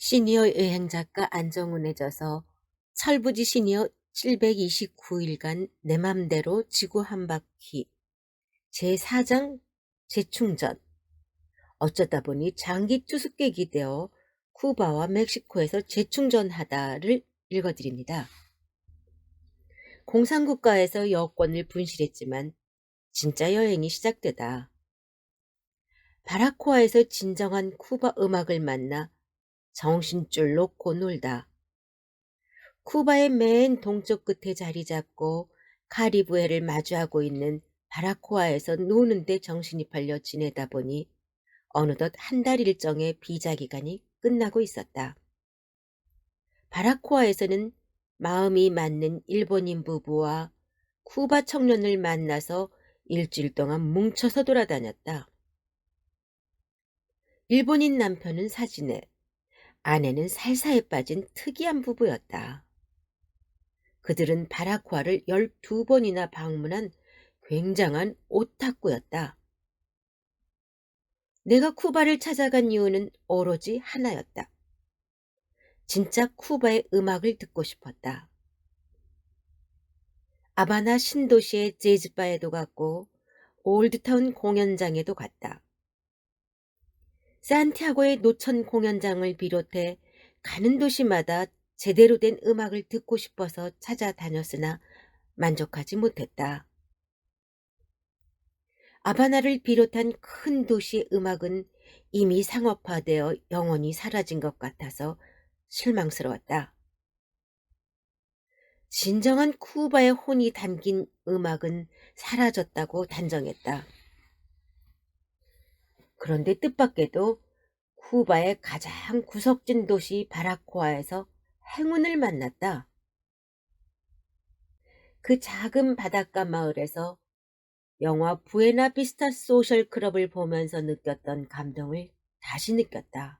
시니어 여행작가 안정훈에 져서 철부지 시니어 729일간 내 맘대로 지구 한 바퀴 제4장 재충전. 어쩌다 보니 장기 투숙객이 되어 쿠바와 멕시코에서 재충전하다를 읽어드립니다. 공산국가에서 여권을 분실했지만 진짜 여행이 시작되다. 바라코아에서 진정한 쿠바 음악을 만나 정신줄 놓고 놀다. 쿠바의 맨 동쪽 끝에 자리 잡고 카리브해를 마주하고 있는 바라코아에서 노는데 정신이 팔려 지내다 보니 어느덧 한 달 일정의 비자 기간이 끝나고 있었다. 바라코아에서는 마음이 맞는 일본인 부부와 쿠바 청년을 만나서 일주일 동안 뭉쳐서 돌아다녔다. 일본인 남편은 사진에, 아내는 살사에 빠진 특이한 부부였다. 그들은 바라코아를 12번이나 방문한 굉장한 오타쿠였다. 내가 쿠바를 찾아간 이유는 오로지 하나였다. 진짜 쿠바의 음악을 듣고 싶었다. 아바나 신도시의 재즈바에도 갔고 올드타운 공연장에도 갔다. 산티아고의 노천 공연장을 비롯해 가는 도시마다 제대로 된 음악을 듣고 싶어서 찾아다녔으나 만족하지 못했다. 아바나를 비롯한 큰 도시의 음악은 이미 상업화되어 영원히 사라진 것 같아서 실망스러웠다. 진정한 쿠바의 혼이 담긴 음악은 사라졌다고 단정했다. 그런데 뜻밖에도 쿠바의 가장 구석진 도시 바라코아에서 행운을 만났다. 그 작은 바닷가 마을에서 영화 부에나비스타 소셜 클럽을 보면서 느꼈던 감동을 다시 느꼈다.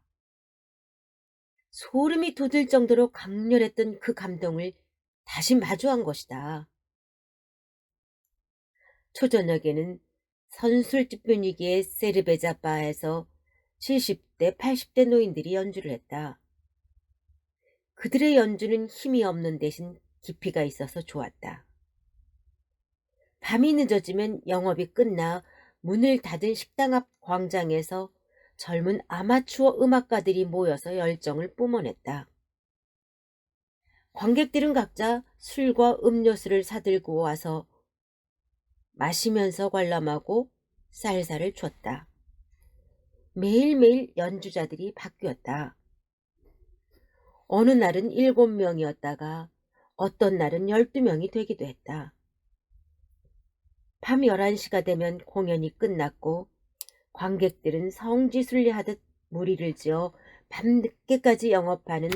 소름이 돋을 정도로 강렬했던 그 감동을 다시 마주한 것이다. 초저녁에는 선술집 분위기의 세르베자 바에서 70대, 80대 노인들이 연주를 했다. 그들의 연주는 힘이 없는 대신 깊이가 있어서 좋았다. 밤이 늦어지면 영업이 끝나 문을 닫은 식당 앞 광장에서 젊은 아마추어 음악가들이 모여서 열정을 뿜어냈다. 관객들은 각자 술과 음료수를 사들고 와서 마시면서 관람하고 쌀쌀을 줬다. 매일매일 연주자들이 바뀌었다. 어느 날은 7명이었다가 어떤 날은 12명이 되기도 했다. 밤 11시가 되면 공연이 끝났고 관객들은 성지순례하듯 무리를 지어 밤늦게까지 영업하는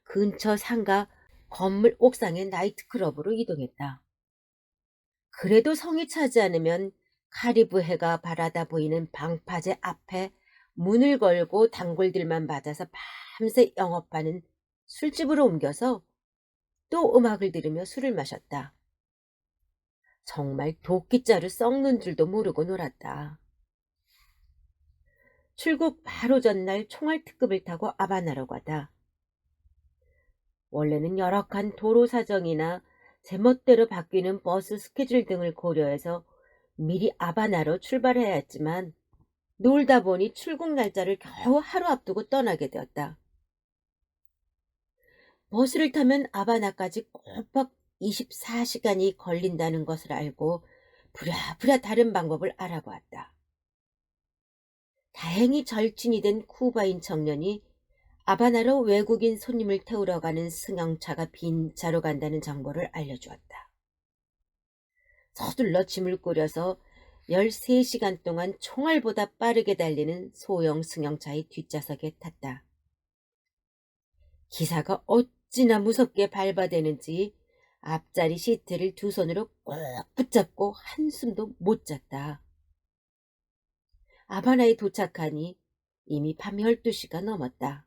근처 상가 건물 옥상의 나이트클럽으로 이동했다. 그래도 성이 차지 않으면 카리브해가 바라다 보이는 방파제 앞에 문을 걸고 단골들만 받아서 밤새 영업하는 술집으로 옮겨서 또 음악을 들으며 술을 마셨다. 정말 도끼자루 썩는 줄도 모르고 놀았다. 출국 바로 전날 총알 특급을 타고 아바나로 가다. 원래는 열악한 도로 사정이나 제멋대로 바뀌는 버스 스케줄 등을 고려해서 미리 아바나로 출발해야 했지만 놀다 보니 출국 날짜를 겨우 하루 앞두고 떠나게 되었다. 버스를 타면 아바나까지 꼬박 24시간이 걸린다는 것을 알고 부랴부랴 다른 방법을 알아보았다. 다행히 절친이 된 쿠바인 청년이 아바나로 외국인 손님을 태우러 가는 승용차가 빈 차로 간다는 정보를 알려주었다. 서둘러 짐을 꾸려서 13시간 동안 총알보다 빠르게 달리는 소형 승용차의 뒷좌석에 탔다. 기사가 어찌나 무섭게 밟아대는지 앞자리 시트를 두 손으로 꼭 붙잡고 한숨도 못 잤다. 아바나에 도착하니 이미 밤 12시가 넘었다.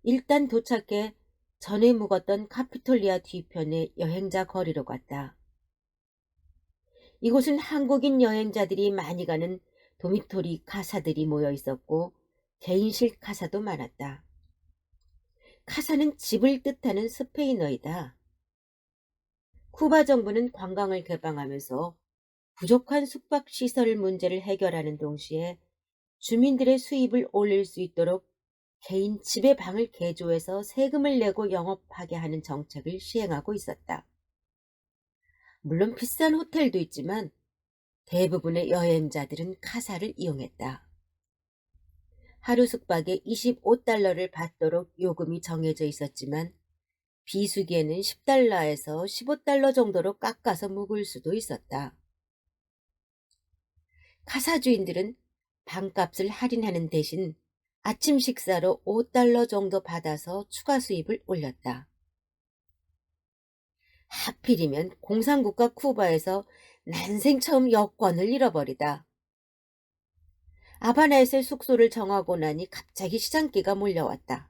일단 도착해 전에 묵었던 카피톨리아 뒤편의 여행자 거리로 갔다. 이곳은 한국인 여행자들이 많이 가는 도미토리 카사들이 모여 있었고 개인실 카사도 많았다. 카사는 집을 뜻하는 스페인어이다. 쿠바 정부는 관광을 개방하면서 부족한 숙박시설 문제를 해결하는 동시에 주민들의 수입을 올릴 수 있도록 개인 지배 방을 개조해서 세금을 내고 영업하게 하는 정책을 시행하고 있었다. 물론 비싼 호텔도 있지만 대부분의 여행자들은 카사를 이용했다. 하루 숙박에 25달러를 받도록 요금이 정해져 있었지만 비수기에는 10달러에서 15달러 정도로 깎아서 묵을 수도 있었다. 카사 주인들은 방값을 할인하는 대신 아침 식사로 5달러 정도 받아서 추가 수입을 올렸다. 하필이면 공산국가 쿠바에서 난생 처음 여권을 잃어버리다. 아바나에서 숙소를 정하고 나니 갑자기 시장기가 몰려왔다.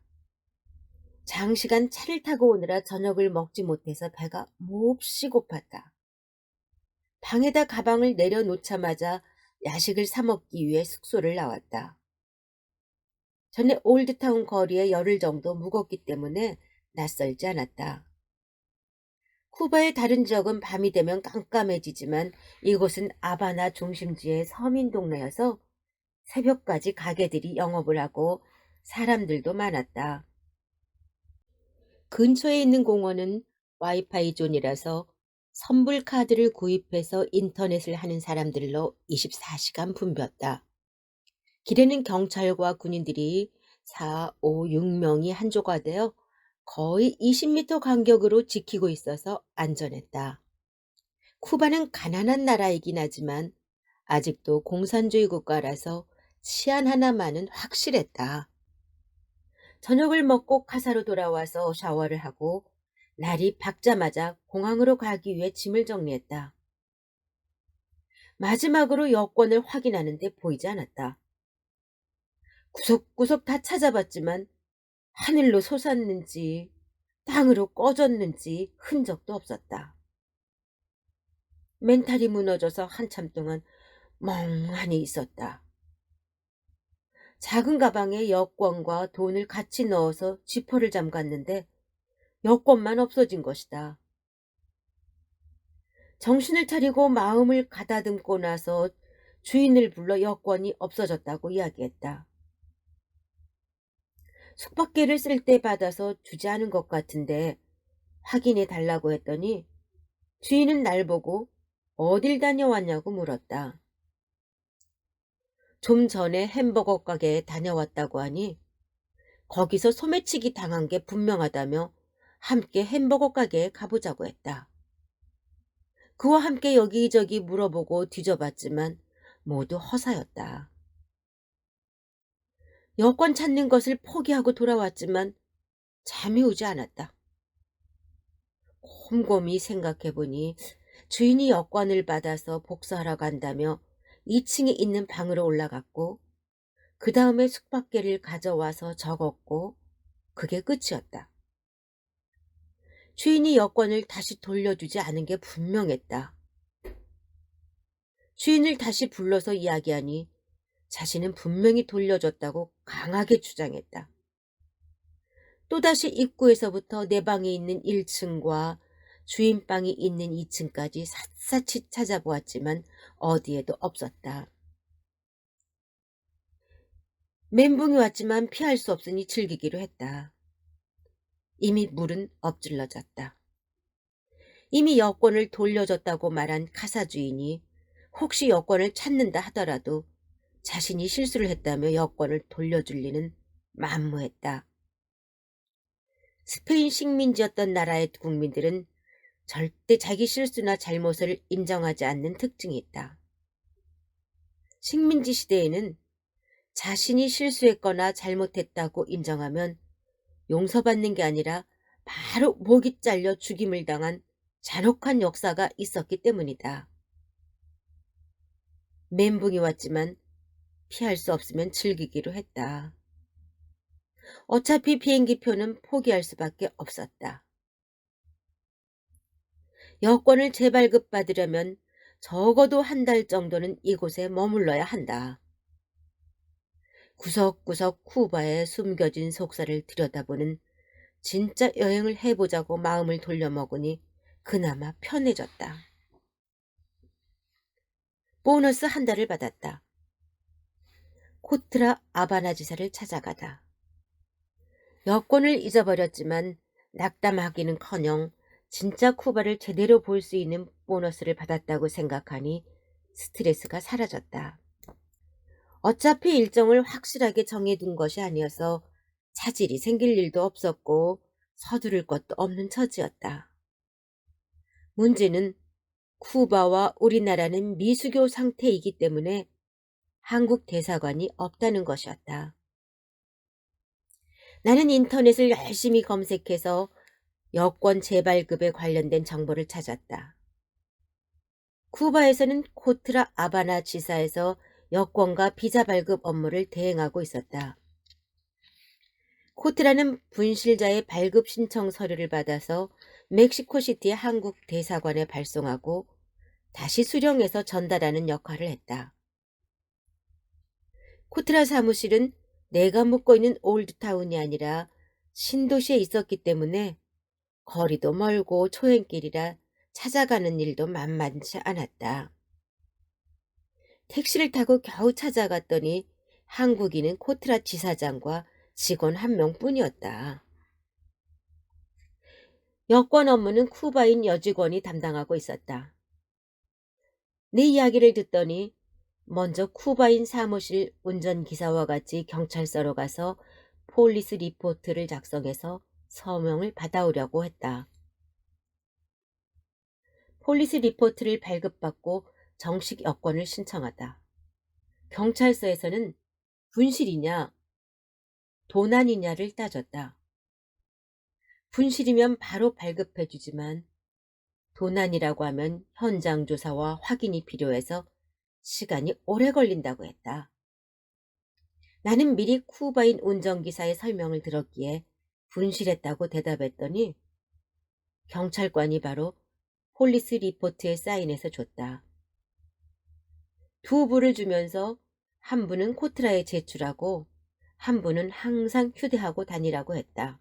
장시간 차를 타고 오느라 저녁을 먹지 못해서 배가 몹시 고팠다. 방에다 가방을 내려놓자마자 야식을 사 먹기 위해 숙소를 나왔다. 전에 올드타운 거리에 열흘 정도 묵었기 때문에 낯설지 않았다. 쿠바의 다른 지역은 밤이 되면 깜깜해지지만 이곳은 아바나 중심지의 서민 동네여서 새벽까지 가게들이 영업을 하고 사람들도 많았다. 근처에 있는 공원은 와이파이 존이라서 선불 카드를 구입해서 인터넷을 하는 사람들로 24시간 붐볐다. 길에는 경찰과 군인들이 4, 5, 6명이 한조가 되어 거의 20m 간격으로 지키고 있어서 안전했다. 쿠바는 가난한 나라이긴 하지만 아직도 공산주의 국가라서 치안 하나만은 확실했다. 저녁을 먹고 카사로 돌아와서 샤워를 하고 날이 밝자마자 공항으로 가기 위해 짐을 정리했다. 마지막으로 여권을 확인하는데 보이지 않았다. 구석구석 다 찾아봤지만 하늘로 솟았는지 땅으로 꺼졌는지 흔적도 없었다. 멘탈이 무너져서 한참 동안 멍하니 있었다. 작은 가방에 여권과 돈을 같이 넣어서 지퍼를 잠갔는데 여권만 없어진 것이다. 정신을 차리고 마음을 가다듬고 나서 주인을 불러 여권이 없어졌다고 이야기했다. 숙박비를 쓸 때 받아서 주지 않은 것 같은데 확인해 달라고 했더니 주인은 날 보고 어딜 다녀왔냐고 물었다. 좀 전에 햄버거 가게에 다녀왔다고 하니 거기서 소매치기 당한 게 분명하다며 함께 햄버거 가게에 가보자고 했다. 그와 함께 여기저기 물어보고 뒤져봤지만 모두 허사였다. 여권 찾는 것을 포기하고 돌아왔지만 잠이 오지 않았다. 곰곰이 생각해보니 주인이 여권을 받아서 복사하러 간다며 2층에 있는 방으로 올라갔고 그 다음에 숙박계를 가져와서 적었고 그게 끝이었다. 주인이 여권을 다시 돌려주지 않은 게 분명했다. 주인을 다시 불러서 이야기하니 자신은 분명히 돌려줬다고 강하게 주장했다. 또다시 입구에서부터 내 방에 있는 1층과 주인 방이 있는 2층까지 샅샅이 찾아보았지만 어디에도 없었다. 멘붕이 왔지만 피할 수 없으니 즐기기로 했다. 이미 물은 엎질러졌다. 이미 여권을 돌려줬다고 말한 카사 주인이 혹시 여권을 찾는다 하더라도 자신이 실수를 했다며 여권을 돌려줄 리는 만무했다. 스페인 식민지였던 나라의 국민들은 절대 자기 실수나 잘못을 인정하지 않는 특징이 있다. 식민지 시대에는 자신이 실수했거나 잘못했다고 인정하면 용서받는 게 아니라 바로 목이 잘려 죽임을 당한 잔혹한 역사가 있었기 때문이다. 멘붕이 왔지만 피할 수 없으면 즐기기로 했다. 어차피 비행기표는 포기할 수밖에 없었다. 여권을 재발급받으려면 적어도 한 달 정도는 이곳에 머물러야 한다. 구석구석 쿠바에 숨겨진 속살을 들여다보는 진짜 여행을 해보자고 마음을 돌려먹으니 그나마 편해졌다. 보너스 한 달을 받았다. 코트라 아바나지사를 찾아가다. 여권을 잊어버렸지만 낙담하기는커녕 진짜 쿠바를 제대로 볼 수 있는 보너스를 받았다고 생각하니 스트레스가 사라졌다. 어차피 일정을 확실하게 정해둔 것이 아니어서 차질이 생길 일도 없었고 서두를 것도 없는 처지였다. 문제는 쿠바와 우리나라는 미수교 상태이기 때문에 한국 대사관이 없다는 것이었다. 나는 인터넷을 열심히 검색해서 여권 재발급에 관련된 정보를 찾았다. 쿠바에서는 코트라 아바나 지사에서 여권과 비자 발급 업무를 대행하고 있었다. 코트라는 분실자의 발급 신청 서류를 받아서 멕시코시티의 한국 대사관에 발송하고 다시 수령해서 전달하는 역할을 했다. 코트라 사무실은 내가 묵고 있는 올드타운이 아니라 신도시에 있었기 때문에 거리도 멀고 초행길이라 찾아가는 일도 만만치 않았다. 택시를 타고 겨우 찾아갔더니 한국인은 코트라 지사장과 직원 한 명뿐이었다. 여권 업무는 쿠바인 여직원이 담당하고 있었다. 내 이야기를 듣더니 먼저 쿠바인 사무실 운전기사와 같이 경찰서로 가서 폴리스 리포트를 작성해서 서명을 받아오려고 했다. 폴리스 리포트를 발급받고 정식 여권을 신청하다. 경찰서에서는 분실이냐 도난이냐를 따졌다. 분실이면 바로 발급해주지만 도난이라고 하면 현장 조사와 확인이 필요해서 시간이 오래 걸린다고 했다. 나는 미리 쿠바인 운전기사의 설명을 들었기에 분실했다고 대답했더니 경찰관이 바로 폴리스 리포트에 사인해서 줬다. 두 부를 주면서 한 부는 코트라에 제출하고 한 부는 항상 휴대하고 다니라고 했다.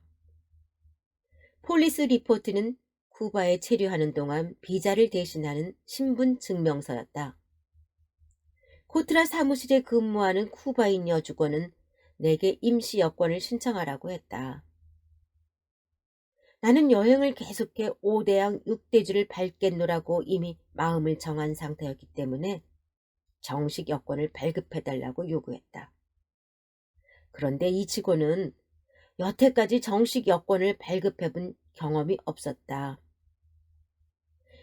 폴리스 리포트는 쿠바에 체류하는 동안 비자를 대신하는 신분 증명서였다. 코트라 사무실에 근무하는 쿠바인 여직원은 내게 임시 여권을 신청하라고 했다. 나는 여행을 계속해 5대양 6대주를 밟겠노라고 이미 마음을 정한 상태였기 때문에 정식 여권을 발급해달라고 요구했다. 그런데 이 직원은 여태까지 정식 여권을 발급해본 경험이 없었다.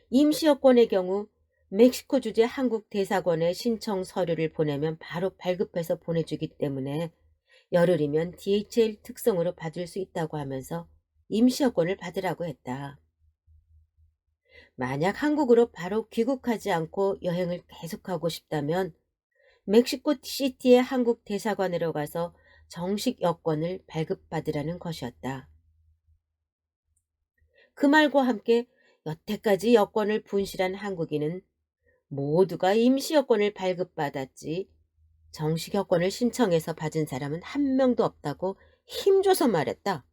임시 여권의 경우 멕시코 주재 한국 대사관에 신청 서류를 보내면 바로 발급해서 보내주기 때문에 열흘이면 DHL 특성으로 받을 수 있다고 하면서 임시 여권을 받으라고 했다. 만약 한국으로 바로 귀국하지 않고 여행을 계속하고 싶다면 멕시코 시티의 한국 대사관으로 가서 정식 여권을 발급받으라는 것이었다. 그 말과 함께 여태까지 여권을 분실한 한국인은 모두가 임시 여권을 발급받았지 정식 여권을 신청해서 받은 사람은 한 명도 없다고 힘줘서 말했다.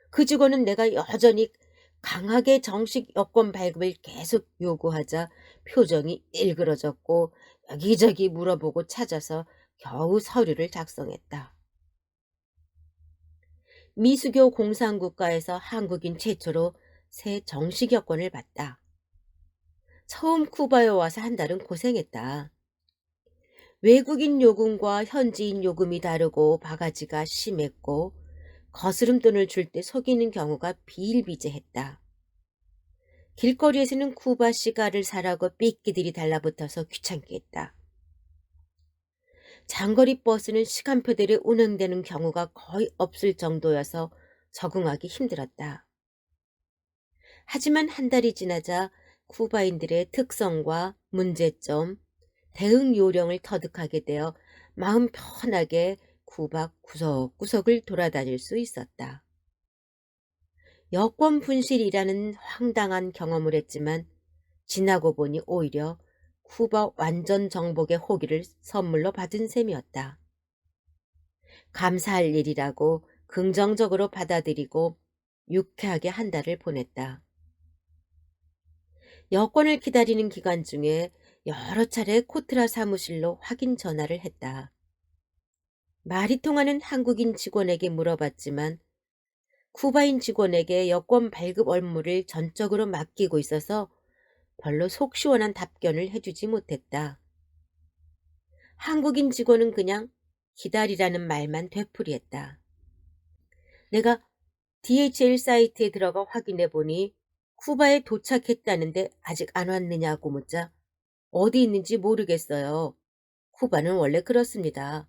그 직원은 내가 여전히 강하게 정식 여권 발급을 계속 요구하자 표정이 일그러졌고 여기저기 물어보고 찾아서 겨우 서류를 작성했다. 미수교 공산국가에서 한국인 최초로 새 정식 여권을 받다. 처음 쿠바에 와서 한 달은 고생했다. 외국인 요금과 현지인 요금이 다르고 바가지가 심했고 거스름돈을 줄 때 속이는 경우가 비일비재했다. 길거리에서는 쿠바 시가를 사라고 삐끼들이 달라붙어서 귀찮게 했다. 장거리 버스는 시간표대로 운행되는 경우가 거의 없을 정도여서 적응하기 힘들었다. 하지만 한 달이 지나자 쿠바인들의 특성과 문제점, 대응 요령을 터득하게 되어 마음 편하게 쿠바 구석구석을 돌아다닐 수 있었다. 여권 분실이라는 황당한 경험을 했지만 지나고 보니 오히려 쿠바 완전 정복의 호기를 선물로 받은 셈이었다. 감사할 일이라고 긍정적으로 받아들이고 유쾌하게 한 달을 보냈다. 여권을 기다리는 기간 중에 여러 차례 코트라 사무실로 확인 전화를 했다. 말이 통하는 한국인 직원에게 물어봤지만 쿠바인 직원에게 여권 발급 업무를 전적으로 맡기고 있어서 별로 속 시원한 답변을 해주지 못했다. 한국인 직원은 그냥 기다리라는 말만 되풀이했다. 내가 DHL 사이트에 들어가 확인해 보니 쿠바에 도착했다는데 아직 안 왔느냐고 묻자 어디 있는지 모르겠어요. 쿠바는 원래 그렇습니다.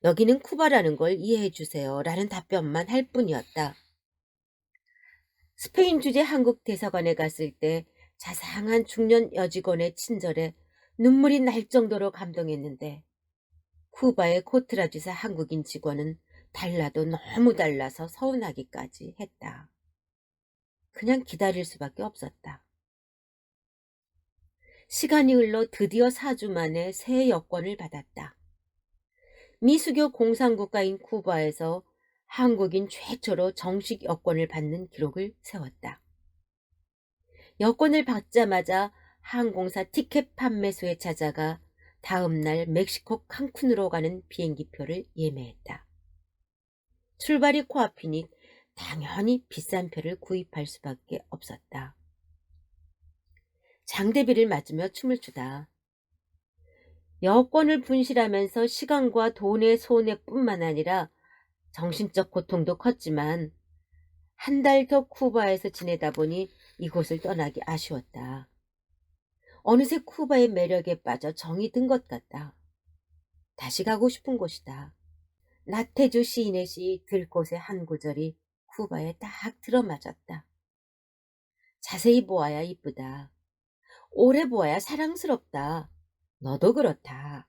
여기는 쿠바라는 걸 이해해 주세요. 라는 답변만 할 뿐이었다. 스페인 주재 한국 대사관에 갔을 때 자상한 중년 여직원의 친절에 눈물이 날 정도로 감동했는데 쿠바의 코트라지사 한국인 직원은 달라도 너무 달라서 서운하기까지 했다. 그냥 기다릴 수밖에 없었다. 시간이 흘러 드디어 4주 만에 새 여권을 받았다. 미수교 공산국가인 쿠바에서 한국인 최초로 정식 여권을 받는 기록을 세웠다. 여권을 받자마자 항공사 티켓 판매소에 찾아가 다음 날 멕시코 칸쿤으로 가는 비행기표를 예매했다. 출발이 코앞이니 당연히 비싼 표를 구입할 수밖에 없었다. 장대비를 맞으며 춤을 추다. 여권을 분실하면서 시간과 돈의 손해뿐만 아니라 정신적 고통도 컸지만 한 달 더 쿠바에서 지내다 보니 이곳을 떠나기 아쉬웠다. 어느새 쿠바의 매력에 빠져 정이 든 것 같다. 다시 가고 싶은 곳이다. 나태주 시인의 시 들꽃의 한 구절이 쿠바에 딱 들어맞았다. 자세히 보아야 이쁘다. 오래 보아야 사랑스럽다. 너도 그렇다.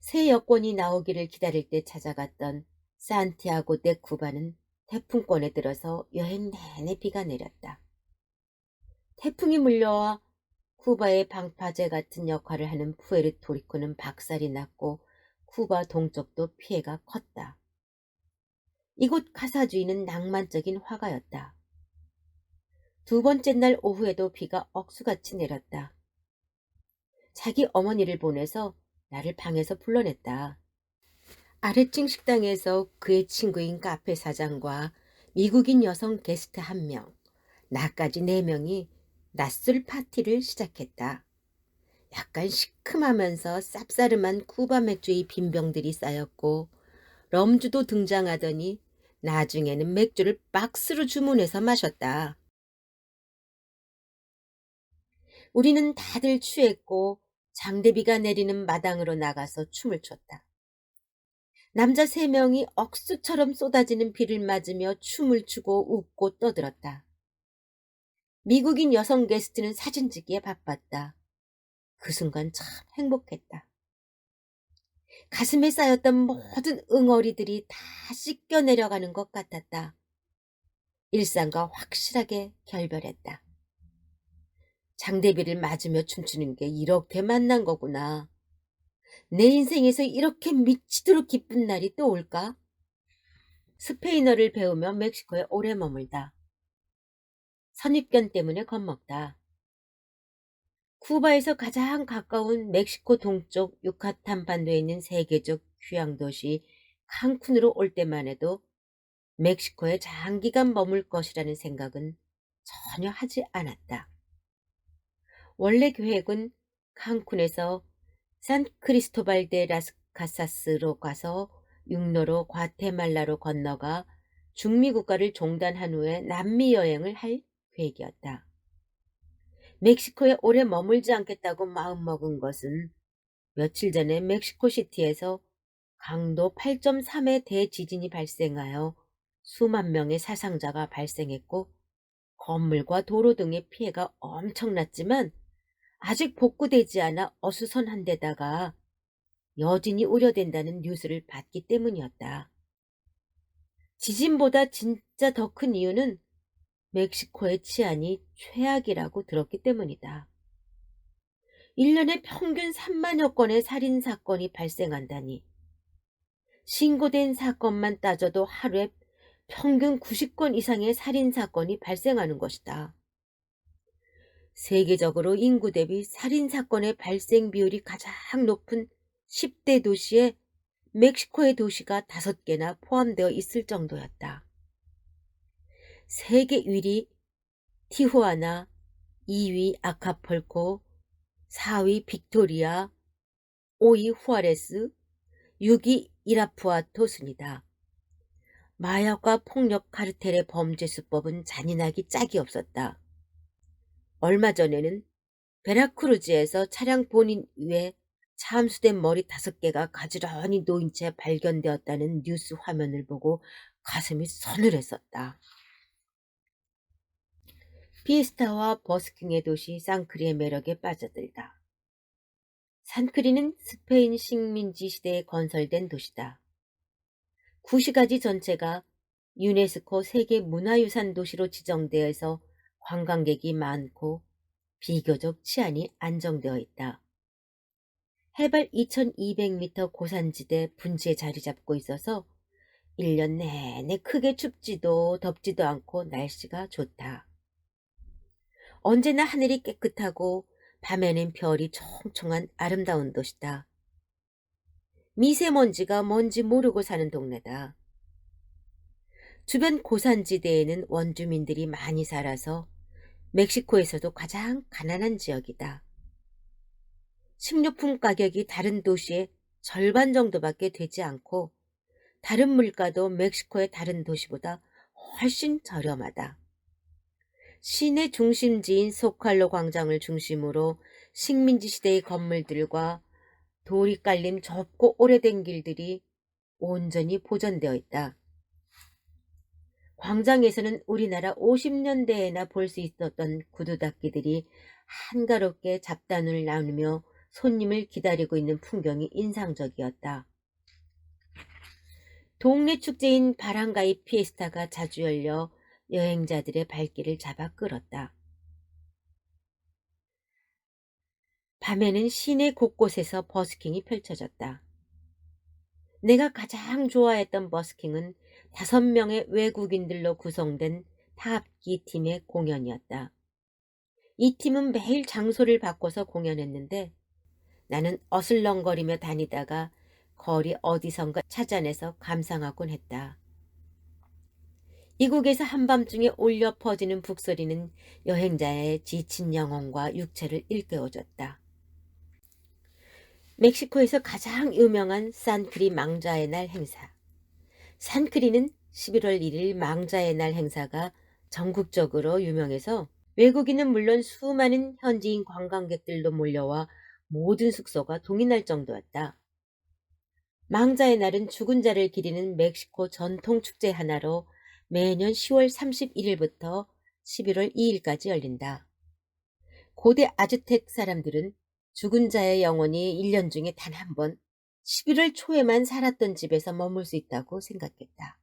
새 여권이 나오기를 기다릴 때 찾아갔던 산티아고 데 쿠바는 태풍권에 들어서 여행 내내 비가 내렸다. 태풍이 물려와 쿠바의 방파제 같은 역할을 하는 푸에르토리코는 박살이 났고 쿠바 동쪽도 피해가 컸다. 이곳 가사주의는 낭만적인 화가였다. 두 번째 날 오후에도 비가 억수같이 내렸다. 자기 어머니를 보내서 나를 방에서 불러냈다. 아래층 식당에서 그의 친구인 카페 사장과 미국인 여성 게스트 1명, 나까지 4명이 낮술 파티를 시작했다. 약간 시큼하면서 쌉싸름한 쿠바 맥주의 빈병들이 쌓였고 럼주도 등장하더니 나중에는 맥주를 박스로 주문해서 마셨다. 우리는 다들 취했고 장대비가 내리는 마당으로 나가서 춤을 췄다. 남자 3명이 억수처럼 쏟아지는 비를 맞으며 춤을 추고 웃고 떠들었다. 미국인 여성 게스트는 사진 찍기에 바빴다. 그 순간 참 행복했다. 가슴에 쌓였던 모든 응어리들이 다 씻겨 내려가는 것 같았다. 일상과 확실하게 결별했다. 장대비를 맞으며 춤추는 게 이렇게 만난 거구나. 내 인생에서 이렇게 미치도록 기쁜 날이 또 올까? 스페인어를 배우며 멕시코에 오래 머물다. 선입견 때문에 겁먹다. 쿠바에서 가장 가까운 멕시코 동쪽 유카탄 반도에 있는 세계적 휴양도시 칸쿤으로 올 때만 해도 멕시코에 장기간 머물 것이라는 생각은 전혀 하지 않았다. 원래 계획은 칸쿤에서 산크리스토발 데 라스카사스로 가서 육로로 과테말라로 건너가 중미 국가를 종단한 후에 남미 여행을 할 계획이었다. 멕시코에 오래 머물지 않겠다고 마음먹은 것은 며칠 전에 멕시코시티에서 강도 8.3의 대지진이 발생하여 수만 명의 사상자가 발생했고 건물과 도로 등의 피해가 엄청났지만 아직 복구되지 않아 어수선한 데다가 여진이 우려된다는 뉴스를 봤기 때문이었다. 지진보다 진짜 더 큰 이유는 멕시코의 치안이 최악이라고 들었기 때문이다. 1년에 평균 3만여 건의 살인사건이 발생한다니 신고된 사건만 따져도 하루에 평균 90건 이상의 살인사건이 발생하는 것이다. 세계적으로 인구 대비 살인사건의 발생 비율이 가장 높은 10대 도시에 멕시코의 도시가 5개나 포함되어 있을 정도였다. 세계 1위 티후아나, 2위 아카폴코, 4위 빅토리아, 5위 후아레스, 6위 이라푸아토 순이다. 마약과 폭력 카르텔의 범죄 수법은 잔인하기 짝이 없었다. 얼마 전에는 베라크루즈에서 차량 본인 위에 참수된 머리 5개가 가지런히 놓인 채 발견되었다는 뉴스 화면을 보고 가슴이 서늘했었다. 피에스타와 버스킹의 도시 산크리의 매력에 빠져들다. 산크리는 스페인 식민지 시대에 건설된 도시다. 구시가지 전체가 유네스코 세계 문화유산 도시로 지정되어서 관광객이 많고 비교적 치안이 안정되어 있다. 해발 2200m 고산지대 분지에 자리 잡고 있어서 1년 내내 크게 춥지도 덥지도 않고 날씨가 좋다. 언제나 하늘이 깨끗하고 밤에는 별이 총총한 아름다운 도시다. 미세먼지가 뭔지 모르고 사는 동네다. 주변 고산지대에는 원주민들이 많이 살아서 멕시코에서도 가장 가난한 지역이다. 식료품 가격이 다른 도시의 절반 정도밖에 되지 않고 다른 물가도 멕시코의 다른 도시보다 훨씬 저렴하다. 시내 중심지인 소칼로 광장을 중심으로 식민지 시대의 건물들과 돌이 깔린 좁고 오래된 길들이 온전히 보존되어 있다. 광장에서는 우리나라 50년대에나 볼 수 있었던 구두닦이들이 한가롭게 잡담을 나누며 손님을 기다리고 있는 풍경이 인상적이었다. 동네 축제인 바랑가이 피에스타가 자주 열려 여행자들의 발길을 잡아 끌었다. 밤에는 시내 곳곳에서 버스킹이 펼쳐졌다. 내가 가장 좋아했던 버스킹은 5명의 외국인들로 구성된 타악기 팀의 공연이었다. 이 팀은 매일 장소를 바꿔서 공연했는데 나는 어슬렁거리며 다니다가 거리 어디선가 찾아내서 감상하곤 했다. 이국에서 한밤중에 울려 퍼지는 북소리는 여행자의 지친 영혼과 육체를 일깨워줬다. 멕시코에서 가장 유명한 산크리 망자의 날 행사. 산크리는 11월 1일 망자의 날 행사가 전국적으로 유명해서 외국인은 물론 수많은 현지인 관광객들도 몰려와 모든 숙소가 동이 날 정도였다. 망자의 날은 죽은 자를 기리는 멕시코 전통 축제 하나로 매년 10월 31일부터 11월 2일까지 열린다. 고대 아즈텍 사람들은 죽은 자의 영혼이 1년 중에 단 한 번 11월 초에만 살았던 집에서 머물 수 있다고 생각했다.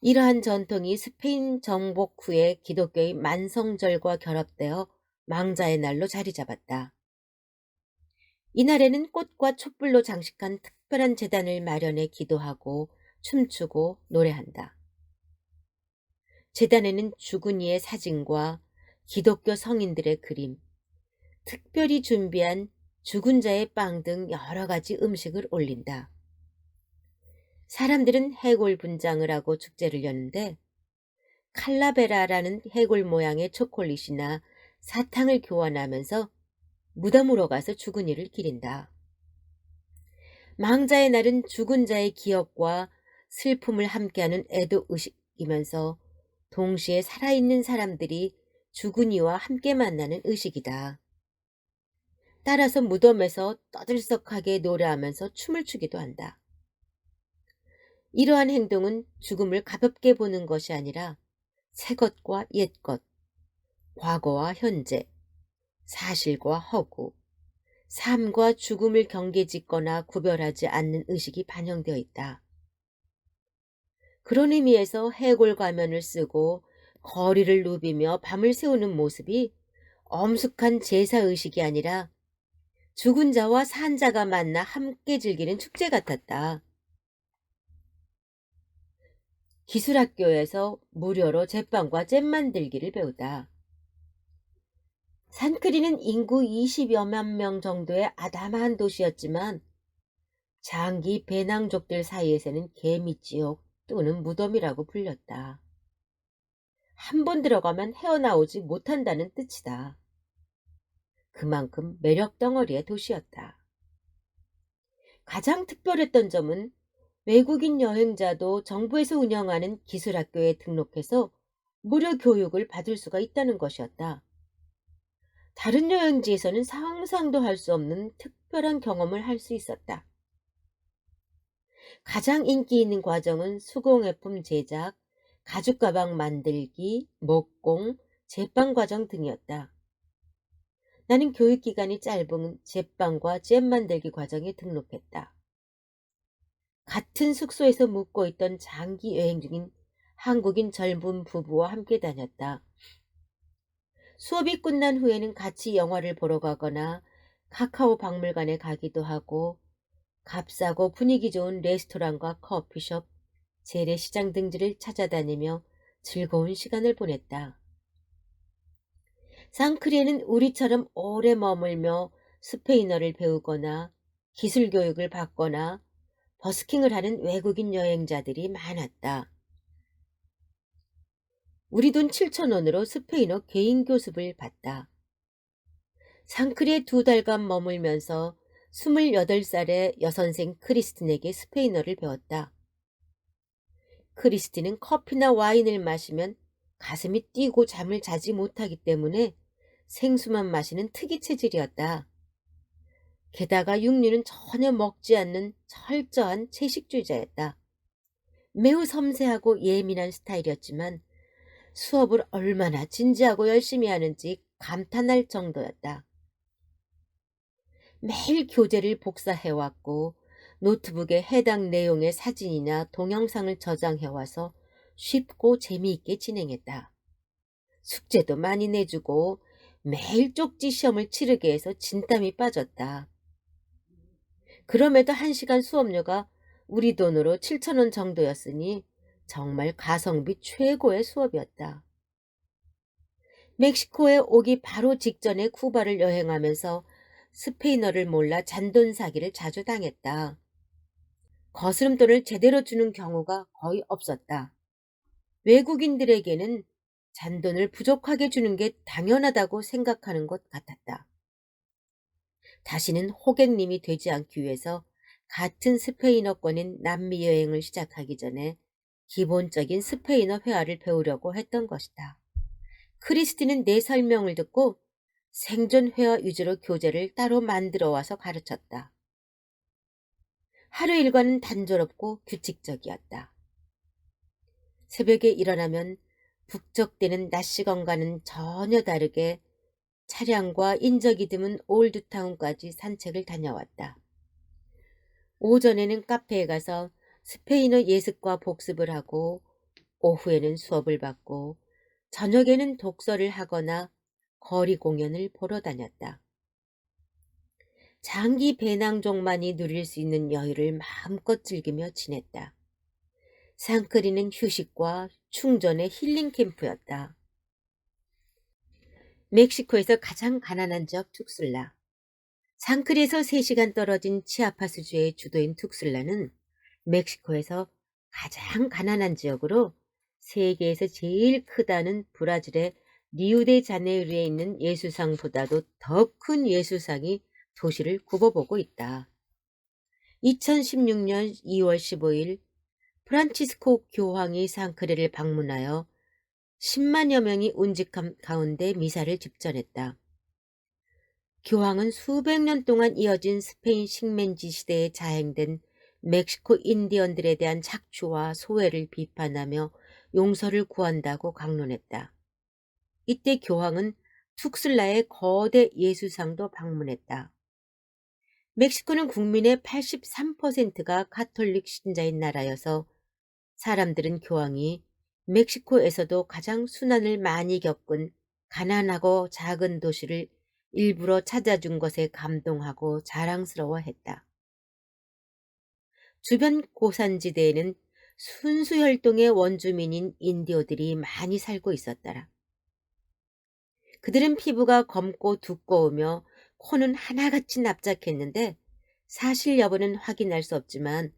이러한 전통이 스페인 정복 후에 기독교의 만성절과 결합되어 망자의 날로 자리 잡았다. 이날에는 꽃과 촛불로 장식한 특별한 제단을 마련해 기도하고 춤추고 노래한다. 제단에는 죽은 이의 사진과 기독교 성인들의 그림, 특별히 준비한 죽은 자의 빵 등 여러 가지 음식을 올린다. 사람들은 해골 분장을 하고 축제를 여는데 칼라베라라는 해골 모양의 초콜릿이나 사탕을 교환하면서 무덤으로 가서 죽은 이를 기린다. 망자의 날은 죽은 자의 기억과 슬픔을 함께하는 애도 의식이면서 동시에 살아있는 사람들이 죽은 이와 함께 만나는 의식이다. 따라서 무덤에서 떠들썩하게 노래하면서 춤을 추기도 한다. 이러한 행동은 죽음을 가볍게 보는 것이 아니라 새것과 옛것, 과거와 현재, 사실과 허구, 삶과 죽음을 경계짓거나 구별하지 않는 의식이 반영되어 있다. 그런 의미에서 해골 가면을 쓰고 거리를 누비며 밤을 새우는 모습이 엄숙한 제사의식이 아니라 죽은 자와 산 자가 만나 함께 즐기는 축제 같았다. 기술학교에서 무료로 제빵과 잼 만들기를 배우다. 산크리는 인구 20여만 명 정도의 아담한 도시였지만 장기 배낭족들 사이에서는 개미지옥 또는 무덤이라고 불렸다. 한 번 들어가면 헤어나오지 못한다는 뜻이다. 그만큼 매력 덩어리의 도시였다. 가장 특별했던 점은 외국인 여행자도 정부에서 운영하는 기술학교에 등록해서 무료 교육을 받을 수가 있다는 것이었다. 다른 여행지에서는 상상도 할 수 없는 특별한 경험을 할 수 있었다. 가장 인기 있는 과정은 수공예품 제작, 가죽 가방 만들기, 목공, 제빵 과정 등이었다. 나는 교육 기간이 짧은 제빵과 잼 만들기 과정에 등록했다. 같은 숙소에서 묵고 있던 장기 여행 중인 한국인 젊은 부부와 함께 다녔다. 수업이 끝난 후에는 같이 영화를 보러 가거나 카카오 박물관에 가기도 하고 값싸고 분위기 좋은 레스토랑과 커피숍, 재래시장 등지를 찾아다니며 즐거운 시간을 보냈다. 상크리에는 우리처럼 오래 머물며 스페인어를 배우거나 기술 교육을 받거나 버스킹을 하는 외국인 여행자들이 많았다. 우리 돈 7,000원으로 스페인어 개인 교습을 받다. 상크리에 2달간 머물면서 28살의 여선생 크리스틴에게 스페인어를 배웠다. 크리스틴은 커피나 와인을 마시면 가슴이 뛰고 잠을 자지 못하기 때문에 생수만 마시는 특이 체질이었다. 게다가 육류는 전혀 먹지 않는 철저한 채식주의자였다. 매우 섬세하고 예민한 스타일이었지만 수업을 얼마나 진지하고 열심히 하는지 감탄할 정도였다. 매일 교재를 복사해왔고 노트북에 해당 내용의 사진이나 동영상을 저장해와서 쉽고 재미있게 진행했다. 숙제도 많이 내주고 매일 쪽지 시험을 치르게 해서 진땀이 빠졌다. 그럼에도 1시간 수업료가 우리 돈으로 7,000원 정도였으니 정말 가성비 최고의 수업이었다. 멕시코에 오기 바로 직전에 쿠바를 여행하면서 스페인어를 몰라 잔돈 사기를 자주 당했다. 거스름돈을 제대로 주는 경우가 거의 없었다. 외국인들에게는 잔돈을 부족하게 주는 게 당연하다고 생각하는 것 같았다. 다시는 호객님이 되지 않기 위해서 같은 스페인어권인 남미 여행을 시작하기 전에 기본적인 스페인어 회화를 배우려고 했던 것이다. 크리스티는 내 설명을 듣고 생존 회화 위주로 교재를 따로 만들어 와서 가르쳤다. 하루 일과는 단조롭고 규칙적이었다. 새벽에 일어나면 북적대는 낮 시간과는 전혀 다르게 차량과 인적이 드문 올드타운까지 산책을 다녀왔다. 오전에는 카페에 가서 스페인어 예습과 복습을 하고 오후에는 수업을 받고 저녁에는 독서를 하거나 거리 공연을 보러 다녔다. 장기 배낭족만이 누릴 수 있는 여유를 마음껏 즐기며 지냈다. 상크리는 휴식과 충전의 힐링 캠프였다. 멕시코에서 가장 가난한 지역 툭슬라. 상크리에서 3시간 떨어진 치아파스주의 주도인 툭슬라는 멕시코에서 가장 가난한 지역으로 세계에서 제일 크다는 브라질의 리우데자네이루에 있는 예수상보다도 더 큰 예수상이 도시를 굽어보고 있다. 2016년 2월 15일 프란치스코 교황이 상크레를 방문하여 10만여 명이 운직한 가운데 미사를 집전했다. 교황은 수백 년 동안 이어진 스페인 식민지 시대에 자행된 멕시코 인디언들에 대한 착취와 소외를 비판하며 용서를 구한다고 강론했다. 이때 교황은 툭슬라의 거대 예수상도 방문했다. 멕시코는 국민의 83%가 가톨릭 신자인 나라여서 사람들은 교황이 멕시코에서도 가장 순환을 많이 겪은 가난하고 작은 도시를 일부러 찾아준 것에 감동하고 자랑스러워했다. 주변 고산지대에는 순수 혈통의 원주민인 인디오들이 많이 살고 있었더라. 그들은 피부가 검고 두꺼우며 코는 하나같이 납작했는데 사실 여부는 확인할 수 없지만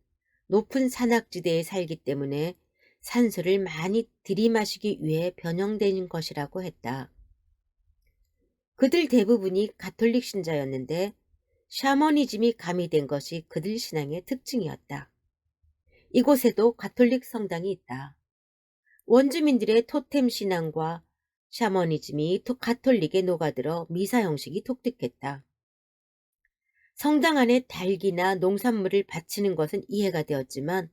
높은 산악지대에 살기 때문에 산소를 많이 들이마시기 위해 변형된 것이라고 했다. 그들 대부분이 가톨릭 신자였는데 샤머니즘이 가미된 것이 그들 신앙의 특징이었다. 이곳에도 가톨릭 성당이 있다. 원주민들의 토템 신앙과 샤머니즘이 가톨릭에 녹아들어 미사 형식이 독특했다. 성당 안에 닭이나 농산물을 바치는 것은 이해가 되었지만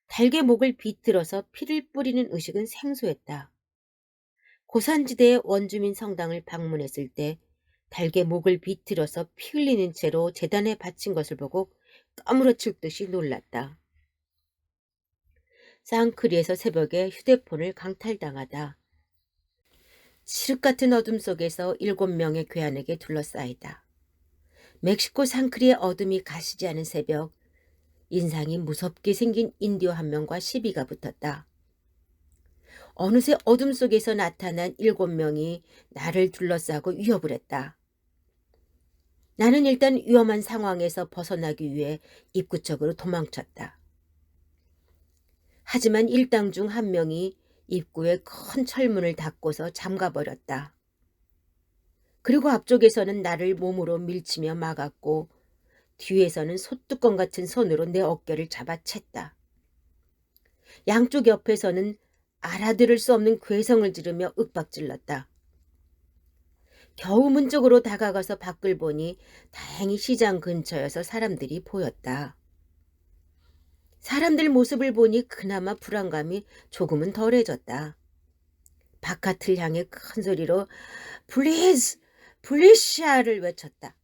닭의 목을 비틀어서 피를 뿌리는 의식은 생소했다. 고산지대의 원주민 성당을 방문했을 때 닭의 목을 비틀어서 피 흘리는 채로 제단에 바친 것을 보고 까무러칠 듯이 놀랐다. 쌍크리에서 새벽에 휴대폰을 강탈당하다. 칠흑 같은 어둠 속에서 7명의 괴한에게 둘러싸이다. 멕시코 상크리의 어둠이 가시지 않은 새벽, 인상이 무섭게 생긴 인디오 한 명과 시비가 붙었다. 어느새 어둠 속에서 나타난 7명이 나를 둘러싸고 위협을 했다. 나는 일단 위험한 상황에서 벗어나기 위해 입구 쪽으로 도망쳤다. 하지만 일당 중 한 명이 입구에 큰 철문을 닫고서 잠가버렸다. 그리고 앞쪽에서는 나를 몸으로 밀치며 막았고 뒤에서는 소뚜껑 같은 손으로 내 어깨를 잡아챘다. 양쪽 옆에서는 알아들을 수 없는 괴성을 지르며 윽박질렀다. 겨우 문 쪽으로 다가가서 밖을 보니 다행히 시장 근처여서 사람들이 보였다. 사람들 모습을 보니 그나마 불안감이 조금은 덜해졌다. 바깥을 향해 큰 소리로 "플리즈! 플리시아를 외쳤다.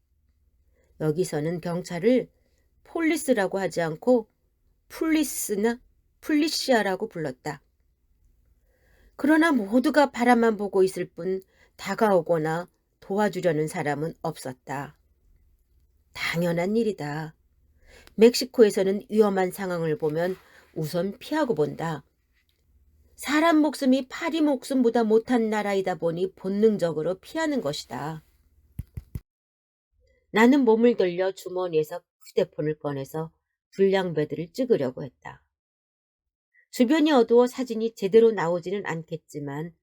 여기서는 경찰을 폴리스라고 하지 않고 플리스나 플리시아라고 불렀다. 그러나 모두가 바라만 보고 있을 뿐 다가오거나 도와주려는 사람은 없었다. 당연한 일이다. 멕시코에서는 위험한 상황을 보면 우선 피하고 본다. 사람 목숨이 파리 목숨보다 못한 나라이다 보니 본능적으로 피하는 것이다. 나는 몸을 돌려 주머니에서 휴대폰을 꺼내서 불량배들을 찍으려고 했다. 주변이 어두워 사진이 제대로 나오지는 않겠지만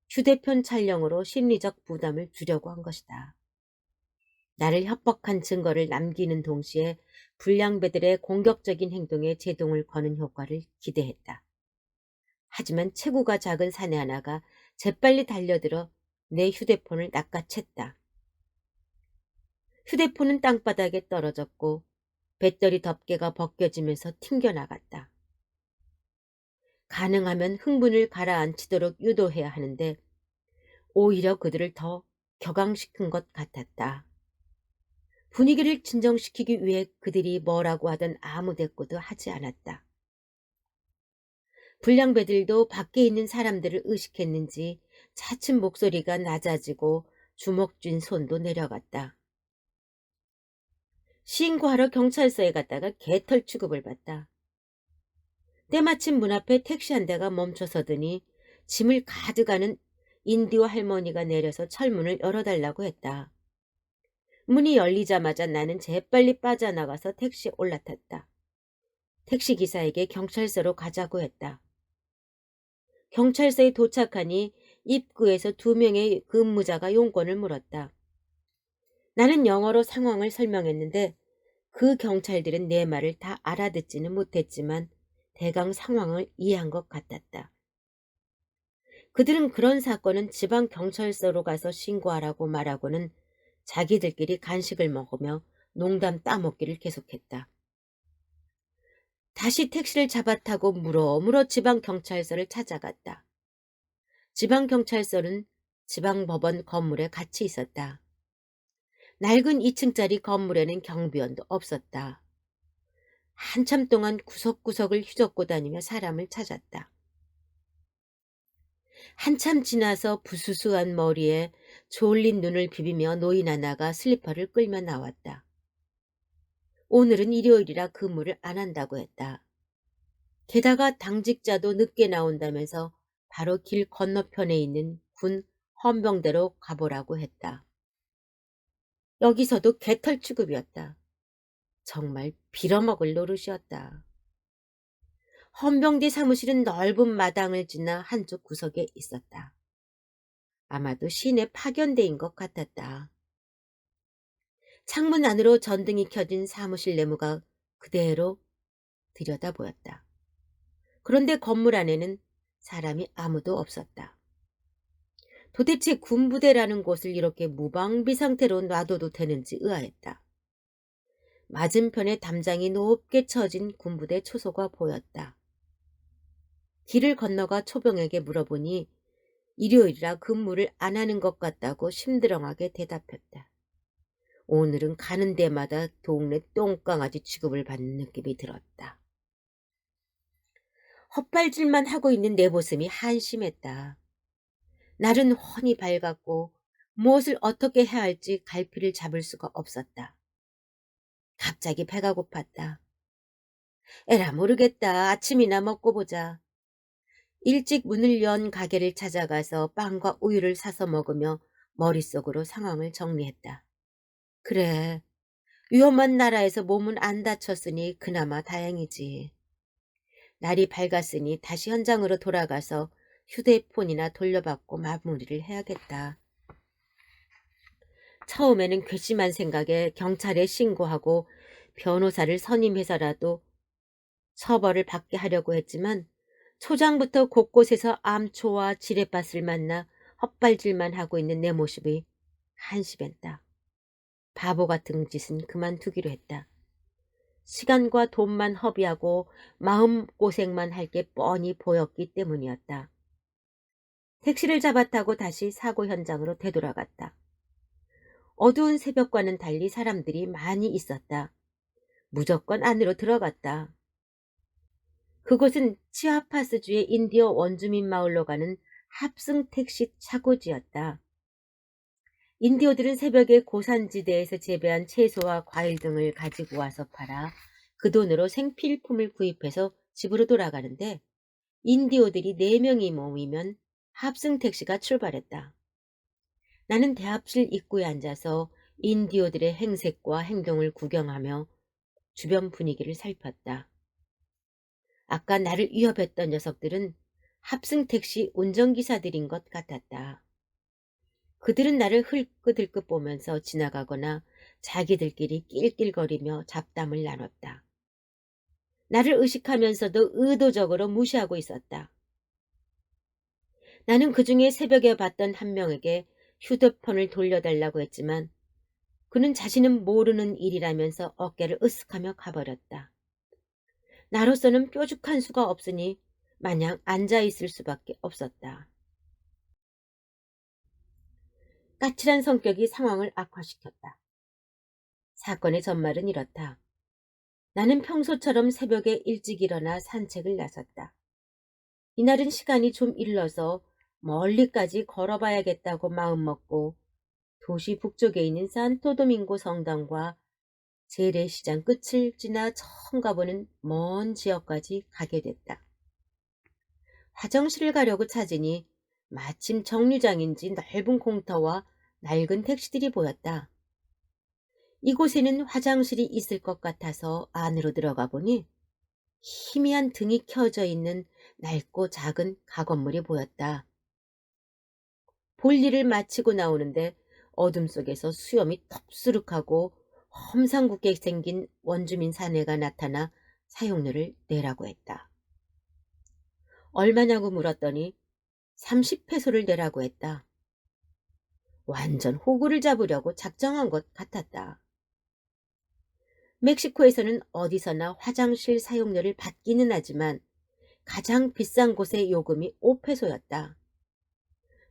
휴대폰 촬영으로 심리적 부담을 주려고 한 것이다. 나를 협박한 증거를 남기는 동시에 불량배들의 공격적인 행동에 제동을 거는 효과를 기대했다. 하지만 체구가 작은 사내 하나가 재빨리 달려들어 내 휴대폰을 낚아챘다. 휴대폰은 땅바닥에 떨어졌고 배터리 덮개가 벗겨지면서 튕겨나갔다. 가능하면 흥분을 가라앉히도록 유도해야 하는데 오히려 그들을 더 격앙시킨 것 같았다. 분위기를 진정시키기 위해 그들이 뭐라고 하든 아무 대꾸도 하지 않았다. 불량배들도 밖에 있는 사람들을 의식했는지 차츰 목소리가 낮아지고 주먹 쥔 손도 내려갔다. 신고하러 경찰서에 갔다가 개털 취급을 받다. 때마침 문 앞에 택시 한 대가 멈춰서더니 짐을 가득하는 인디오 할머니가 내려서 철문을 열어달라고 했다. 문이 열리자마자 나는 재빨리 빠져나가서 택시에 올라탔다. 택시기사에게 경찰서로 가자고 했다. 경찰서에 도착하니 입구에서 2명의 근무자가 용건을 물었다. 나는 영어로 상황을 설명했는데 그 경찰들은 내 말을 다 알아듣지는 못했지만 대강 상황을 이해한 것 같았다. 그들은 그런 사건은 지방 경찰서로 가서 신고하라고 말하고는 자기들끼리 간식을 먹으며 농담 따먹기를 계속했다. 다시 택시를 잡아타고 물어물어 지방경찰서를 찾아갔다. 지방경찰서는 지방법원 건물에 같이 있었다. 낡은 2층짜리 건물에는 경비원도 없었다. 한참 동안 구석구석을 휘젓고 다니며 사람을 찾았다. 한참 지나서 부스스한 머리에 졸린 눈을 비비며 노인 하나가 슬리퍼를 끌며 나왔다. 오늘은 일요일이라 근무를 안 한다고 했다. 게다가 당직자도 늦게 나온다면서 바로 길 건너편에 있는 군 헌병대로 가보라고 했다. 여기서도 개털 취급이었다. 정말 빌어먹을 노릇이었다. 헌병대 사무실은 넓은 마당을 지나 한쪽 구석에 있었다. 아마도 시내 파견대인 것 같았다. 창문 안으로 전등이 켜진 사무실 내부가 그대로 들여다 보였다. 그런데 건물 안에는 사람이 아무도 없었다. 도대체 군부대라는 곳을 이렇게 무방비 상태로 놔둬도 되는지 의아했다. 맞은편에 담장이 높게 쳐진 군부대 초소가 보였다. 길을 건너가 초병에게 물어보니 일요일이라 근무를 안 하는 것 같다고 심드렁하게 대답했다. 오늘은 가는 데마다 동네 똥강아지 취급을 받는 느낌이 들었다. 헛발질만 하고 있는 내 모습이 한심했다. 날은 훤히 밝았고 무엇을 어떻게 해야 할지 갈피를 잡을 수가 없었다. 갑자기 배가 고팠다. 에라 모르겠다. 아침이나 먹고 보자. 일찍 문을 연 가게를 찾아가서 빵과 우유를 사서 먹으며 머릿속으로 상황을 정리했다. 그래, 위험한 나라에서 몸은 안 다쳤으니 그나마 다행이지. 날이 밝았으니 다시 현장으로 돌아가서 휴대폰이나 돌려받고 마무리를 해야겠다. 처음에는 괘씸한 생각에 경찰에 신고하고 변호사를 선임해서라도 처벌을 받게 하려고 했지만 초장부터 곳곳에서 암초와 지뢰밭을 만나 헛발질만 하고 있는 내 모습이 한심했다. 바보 같은 짓은 그만두기로 했다. 시간과 돈만 허비하고 마음고생만 할 게 뻔히 보였기 때문이었다. 택시를 잡아타고 다시 사고 현장으로 되돌아갔다. 어두운 새벽과는 달리 사람들이 많이 있었다. 무조건 안으로 들어갔다. 그곳은 치아파스주의 인디어 원주민 마을로 가는 합승 택시 차고지였다. 인디오들은 새벽에 고산지대에서 재배한 채소와 과일 등을 가지고 와서 팔아 그 돈으로 생필품을 구입해서 집으로 돌아가는데 인디오들이 4명이 모이면 합승 택시가 출발했다. 나는 대합실 입구에 앉아서 인디오들의 행색과 행동을 구경하며 주변 분위기를 살폈다. 아까 나를 위협했던 녀석들은 합승 택시 운전기사들인 것 같았다. 그들은 나를 흘끗흘끗 보면서 지나가거나 자기들끼리 낄낄거리며 잡담을 나눴다. 나를 의식하면서도 의도적으로 무시하고 있었다. 나는 그중에 새벽에 봤던 한 명에게 휴대폰을 돌려달라고 했지만 그는 자신은 모르는 일이라면서 어깨를 으쓱하며 가버렸다. 나로서는 뾰족한 수가 없으니 마냥 앉아있을 수밖에 없었다. 까칠한 성격이 상황을 악화시켰다. 사건의 전말은 이렇다. 나는 평소처럼 새벽에 일찍 일어나 산책을 나섰다. 이날은 시간이 좀 일러서 멀리까지 걸어봐야겠다고 마음먹고 도시 북쪽에 있는 산토도밍고 성당과 재래시장 끝을 지나 처음 가보는 먼 지역까지 가게 됐다. 화장실을 가려고 찾으니 마침 정류장인지 넓은 공터와 낡은 택시들이 보였다. 이곳에는 화장실이 있을 것 같아서 안으로 들어가 보니 희미한 등이 켜져 있는 낡고 작은 가건물이 보였다. 볼일을 마치고 나오는데 어둠 속에서 수염이 텁수룩하고 험상궂게 생긴 원주민 사내가 나타나 사용료를 내라고 했다. 얼마냐고 물었더니 30페소를 내라고 했다. 완전 호구를 잡으려고 작정한 것 같았다. 멕시코에서는 어디서나 화장실 사용료를 받기는 하지만 가장 비싼 곳의 요금이 5페소였다.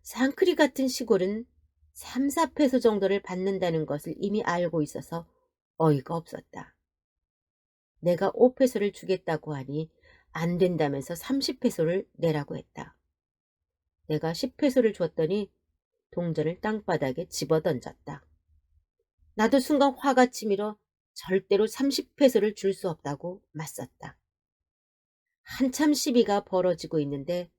상크리 같은 시골은 3, 4페소 정도를 받는다는 것을 이미 알고 있어서 어이가 없었다. 내가 5페소를 주겠다고 하니 안 된다면서 30페소를 내라고 했다. 내가 10페소를 줬더니 동전을 땅바닥에 집어던졌다. 나도 순간 화가 치밀어 절대로 30페소를 줄 수 없다고 맞섰다. 한참 시비가 벌어지고 있는데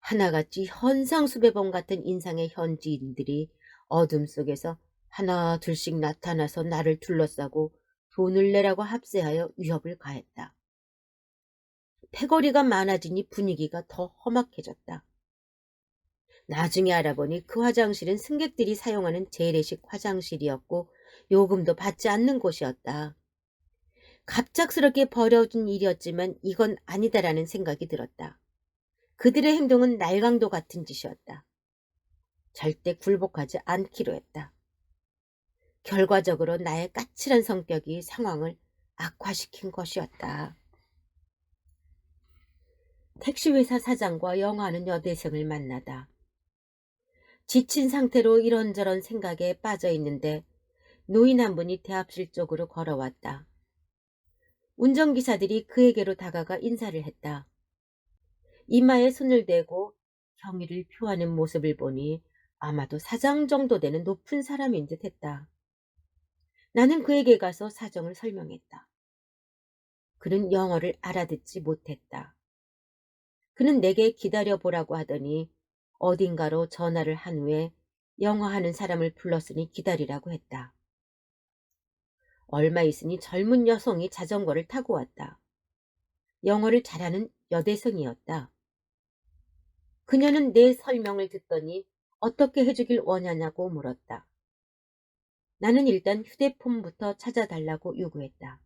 하나같이 현상수배범 같은 인상의 현지인들이 어둠 속에서 하나 둘씩 나타나서 나를 둘러싸고 돈을 내라고 합세하여 위협을 가했다. 패거리가 많아지니 분위기가 더 험악해졌다. 나중에 알아보니 그 화장실은 승객들이 사용하는 재래식 화장실이었고 요금도 받지 않는 곳이었다. 갑작스럽게 벌어진 일이었지만 이건 아니다라는 생각이 들었다. 그들의 행동은 날강도 같은 짓이었다. 절대 굴복하지 않기로 했다. 결과적으로 나의 까칠한 성격이 상황을 악화시킨 것이었다. 택시회사 사장과 영화하는 여대생을 만나다. 지친 상태로 이런저런 생각에 빠져 있는데 노인 한 분이 대합실 쪽으로 걸어왔다. 운전기사들이 그에게로 다가가 인사를 했다. 이마에 손을 대고 경의를 표하는 모습을 보니 아마도 사장 정도 되는 높은 사람인 듯 했다. 나는 그에게 가서 사정을 설명했다. 그는 영어를 알아듣지 못했다. 그는 내게 기다려보라고 하더니 어딘가로 전화를 한 후에 영어하는 사람을 불렀으니 기다리라고 했다. 얼마 있으니 젊은 여성이 자전거를 타고 왔다. 영어를 잘하는 여대생이었다. 그녀는 내 설명을 듣더니 어떻게 해주길 원하냐고 물었다. 나는 일단 휴대폰부터 찾아달라고 요구했다.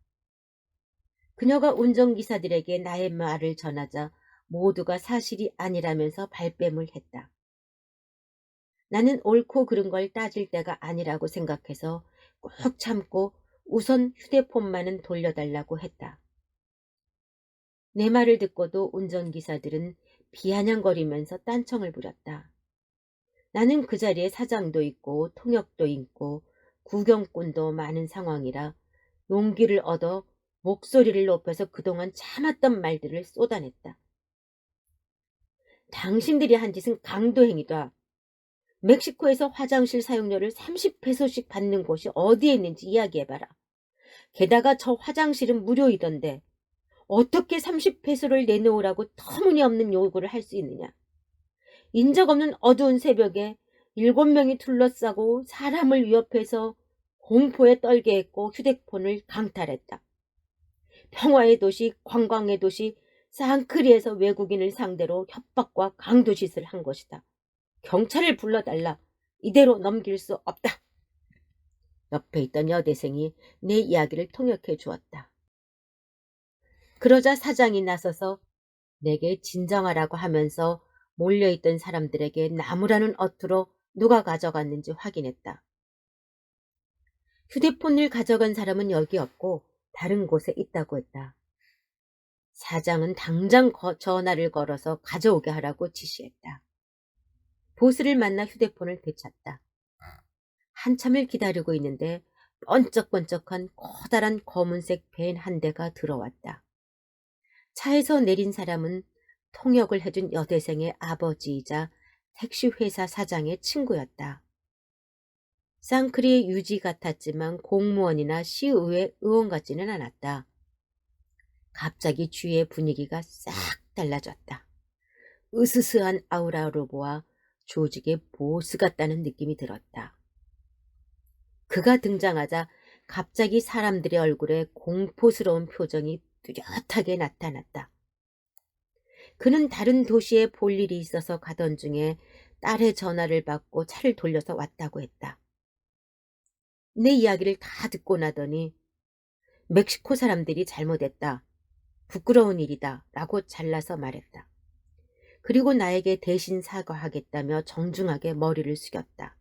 그녀가 운전기사들에게 나의 말을 전하자 모두가 사실이 아니라면서 발뺌을 했다. 나는 옳고 그른 걸 따질 때가 아니라고 생각해서 꾹 참고 우선 휴대폰만은 돌려달라고 했다. 내 말을 듣고도 운전기사들은 비아냥거리면서 딴청을 부렸다. 나는 그 자리에 사장도 있고 통역도 있고 구경꾼도 많은 상황이라 용기를 얻어 목소리를 높여서 그동안 참았던 말들을 쏟아냈다. 당신들이 한 짓은 강도행위다. 멕시코에서 화장실 사용료를 30페소씩 받는 곳이 어디에 있는지 이야기해봐라. 게다가 저 화장실은 무료이던데 어떻게 30페소를 내놓으라고 터무니없는 요구를 할 수 있느냐. 인적 없는 어두운 새벽에 7명이 둘러싸고 사람을 위협해서 공포에 떨게 했고 휴대폰을 강탈했다. 평화의 도시, 관광의 도시, 상크리에서 외국인을 상대로 협박과 강도짓을 한 것이다. 경찰을 불러달라. 이대로 넘길 수 없다. 옆에 있던 여대생이 내 이야기를 통역해 주었다. 그러자 사장이 나서서 내게 진정하라고 하면서 몰려있던 사람들에게 나무라는 어투로 누가 가져갔는지 확인했다. 휴대폰을 가져간 사람은 여기 없고 다른 곳에 있다고 했다. 사장은 당장 전화를 걸어서 가져오게 하라고 지시했다. 보스를 만나 휴대폰을 되찾다. 한참을 기다리고 있는데 번쩍번쩍한 커다란 검은색 밴 한 대가 들어왔다. 차에서 내린 사람은 통역을 해준 여대생의 아버지이자 택시회사 사장의 친구였다. 쌍크리의 유지 같았지만 공무원이나 시의회 의원 같지는 않았다. 갑자기 주위의 분위기가 싹 달라졌다. 으스스한 아우라로 보아 조직의 보스 같다는 느낌이 들었다. 그가 등장하자 갑자기 사람들의 얼굴에 공포스러운 표정이 뚜렷하게 나타났다. 그는 다른 도시에 볼 일이 있어서 가던 중에 딸의 전화를 받고 차를 돌려서 왔다고 했다. 내 이야기를 다 듣고 나더니 멕시코 사람들이 잘못했다. 부끄러운 일이다. 라고 잘라서 말했다. 그리고 나에게 대신 사과하겠다며 정중하게 머리를 숙였다.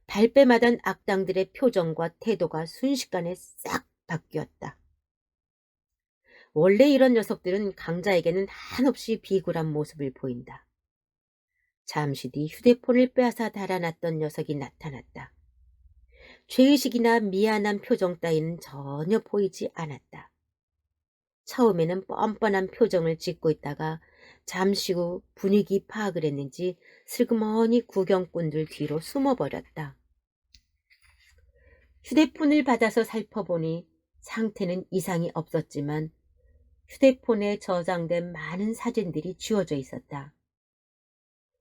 발뺌하던 악당들의 표정과 태도가 순식간에 싹 바뀌었다. 원래 이런 녀석들은 강자에게는 한없이 비굴한 모습을 보인다. 잠시 뒤 휴대폰을 빼앗아 달아났던 녀석이 나타났다. 죄의식이나 미안한 표정 따위는 전혀 보이지 않았다. 처음에는 뻔뻔한 표정을 짓고 있다가 잠시 후 분위기 파악을 했는지 슬그머니 구경꾼들 뒤로 숨어버렸다. 휴대폰을 받아서 살펴보니 상태는 이상이 없었지만 휴대폰에 저장된 많은 사진들이 지워져 있었다.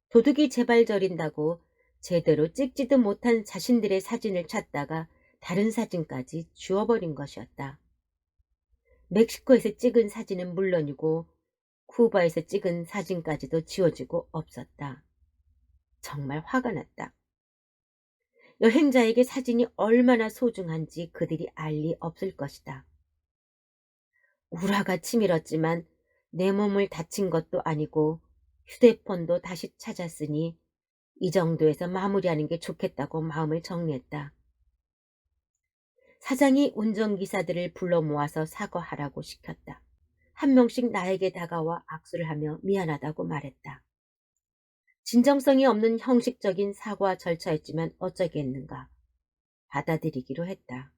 도둑이 제발 저린다고 제대로 찍지도 못한 자신들의 사진을 찾다가 다른 사진까지 지워버린 것이었다. 멕시코에서 찍은 사진은 물론이고 쿠바에서 찍은 사진까지도 지워지고 없었다. 정말 화가 났다. 여행자에게 사진이 얼마나 소중한지 그들이 알 리 없을 것이다. 우라가 치밀었지만 내 몸을 다친 것도 아니고 휴대폰도 다시 찾았으니 이 정도에서 마무리하는 게 좋겠다고 마음을 정리했다. 사장이 운전기사들을 불러 모아서 사과하라고 시켰다. 한 명씩 나에게 다가와 악수를 하며 미안하다고 말했다. 진정성이 없는 형식적인 사과 절차였지만 어쩌겠는가. 받아들이기로 했다.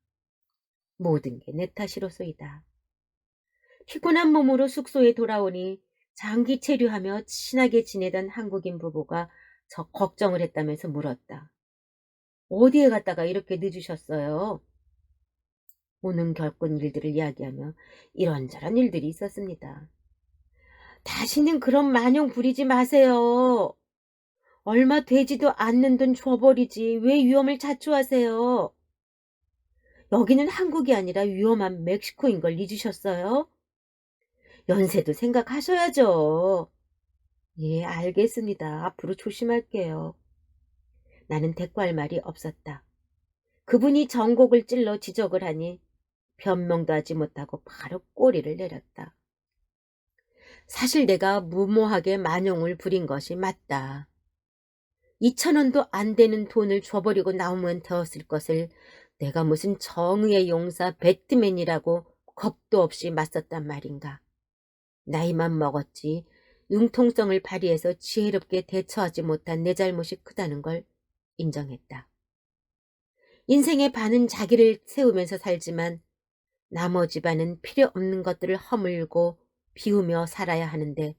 모든 게 내 탓이로소이다. 피곤한 몸으로 숙소에 돌아오니 장기 체류하며 친하게 지내던 한국인 부부가 저 걱정을 했다면서 물었다. 어디에 갔다가 이렇게 늦으셨어요? 오는 겪은 일들을 이야기하며 이런저런 일들이 있었습니다. 다시는 그런 만용 부리지 마세요. 얼마 되지도 않는 돈 줘버리지 왜 위험을 자초하세요? 여기는 한국이 아니라 위험한 멕시코인 걸 잊으셨어요? 연세도 생각하셔야죠. 예, 알겠습니다. 앞으로 조심할게요. 나는 대꾸할 말이 없었다. 그분이 전곡을 찔러 지적을 하니 변명도 하지 못하고 바로 꼬리를 내렸다. 사실 내가 무모하게 만용을 부린 것이 맞다. 2,000원도 안 되는 돈을 줘버리고 나오면 되었을 것을 내가 무슨 정의의 용사 배트맨이라고 겁도 없이 맞섰단 말인가. 나이만 먹었지 융통성을 발휘해서 지혜롭게 대처하지 못한 내 잘못이 크다는 걸 인정했다. 인생의 반은 자기를 세우면서 살지만 나머지 반은 필요 없는 것들을 허물고 비우며 살아야 하는데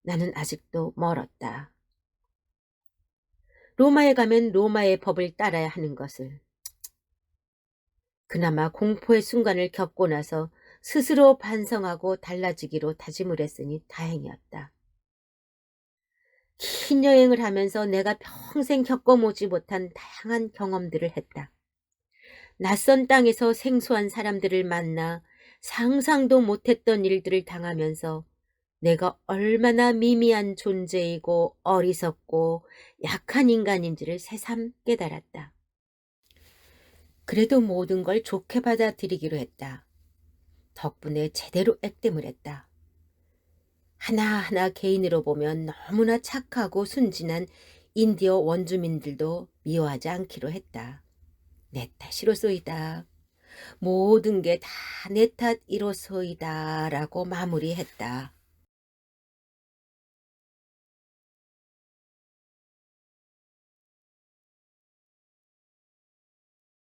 나는 아직도 멀었다. 로마에 가면 로마의 법을 따라야 하는 것을. 그나마 공포의 순간을 겪고 나서 스스로 반성하고 달라지기로 다짐을 했으니 다행이었다. 긴 여행을 하면서 내가 평생 겪어보지 못한 다양한 경험들을 했다. 낯선 땅에서 생소한 사람들을 만나 상상도 못했던 일들을 당하면서 내가 얼마나 미미한 존재이고 어리석고 약한 인간인지를 새삼 깨달았다. 그래도 모든 걸 좋게 받아들이기로 했다. 덕분에 제대로 액땜을 했다. 하나하나 개인으로 보면 너무나 착하고 순진한 인디어 원주민들도 미워하지 않기로 했다. 내 탓이로소이다. 모든 게 다 내 탓이로소이다 라고 마무리했다.